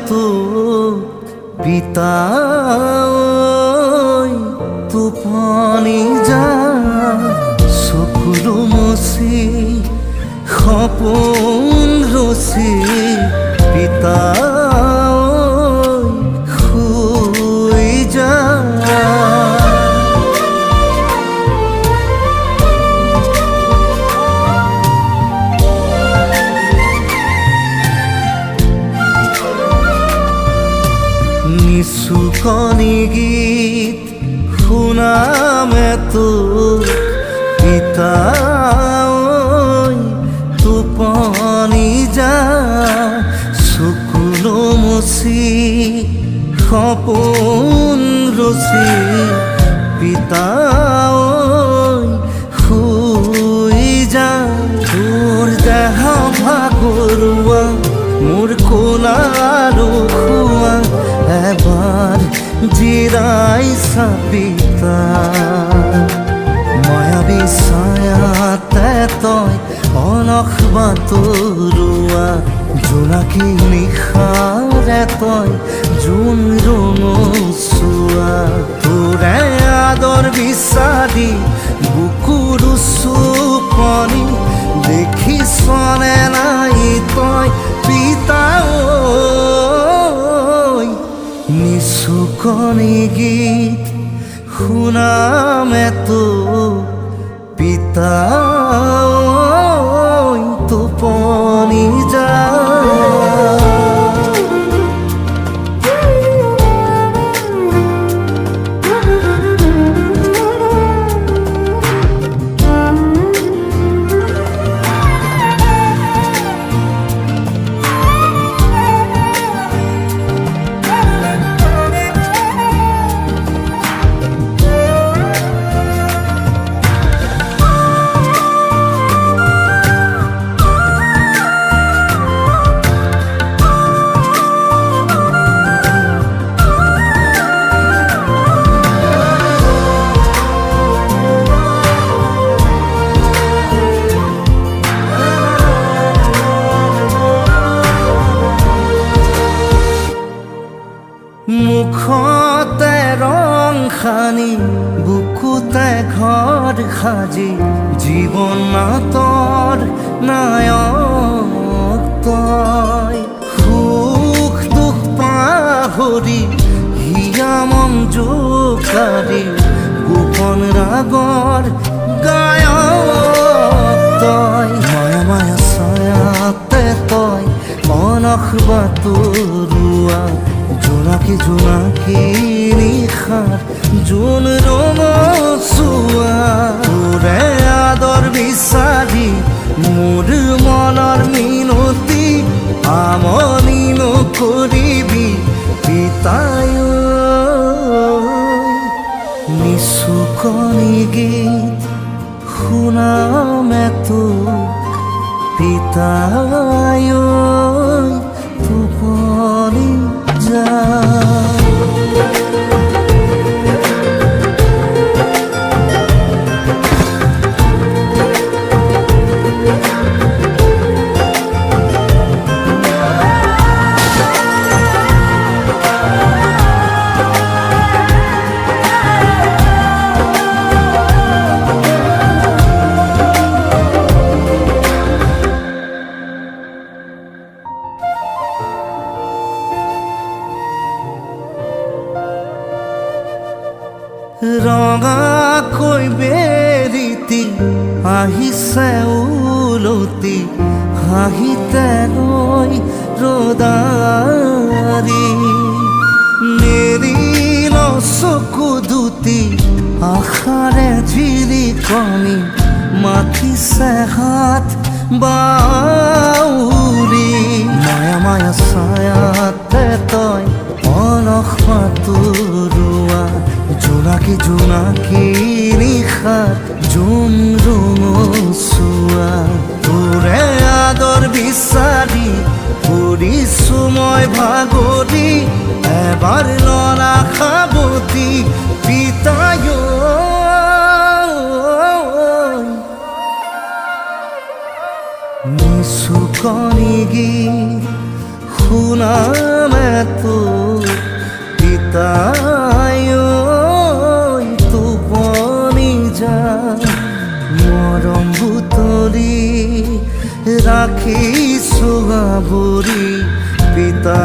তো পিতা টোপনি যা চকুলো মচি সপোন ৰচি পিতা শুই যা নিচুকনি গীত শুনামে তো পিতা টোপনি যা চকুলো মচি সপোন ৰচি পিতা শুই যা তোৰ দেহ ভাগৰুৱা মোৰ কোলাৰো খোৱা এবাৰ জিৰাই চাপিতা মায়াবী ছায়াতে তই অলস বাতৰুৱা জোনাকী নিশাৰে তই জোন ৰঙচুৱা তোৰে আদৰ বিচাৰি বুকুৰ চুপনি দেখিছনে নাই তই পিতা নিচুকনি গীত শুনামে তো পিতা টোপনি যা মুখতে ৰং সানি বুকুতে ঘৰ সাজি জীৱন নাটৰ নায়ক তই সুখ দুখ পাহৰি হিয়া মন জোকাৰি গোপন ৰাগৰ গায়ক তই মায়া মায়া ছায়াতে তই অলস বাতৰুৱা জোনাকী জোনাকী নিশাৰ জোন ৰঙচুৱা তোৰে আদৰ বিচাৰি মোৰ মনৰ মিনতি আমনি নকৰিবি পিতাই নিচুকনি গীত শুনামে তো পিতাই টোপনি যা ৰঙাকৈ বেৰিতি আহিছে উলতি হাঁহিতে লৈ ৰদাৰি নেৰিল চকু দুটি আশাৰে ঝিলিকনি মাতিছে হাত বাউৰি মায়া মায়া ছায়াতে তই অলস বাতৰুৱা জোনাকী জোনাকী নিশাৰ জোন ৰঙচুৱা তোৰে আদৰ বিচাৰি ফুৰিছো মই ভাগৰি এবাৰ লৰা সাৱতি পিতাই নিচুকনি গীত শুনামে এতো পিতায় টোপনি যায় মৰম বুটলি ৰাখিছো আৱৰি পিতা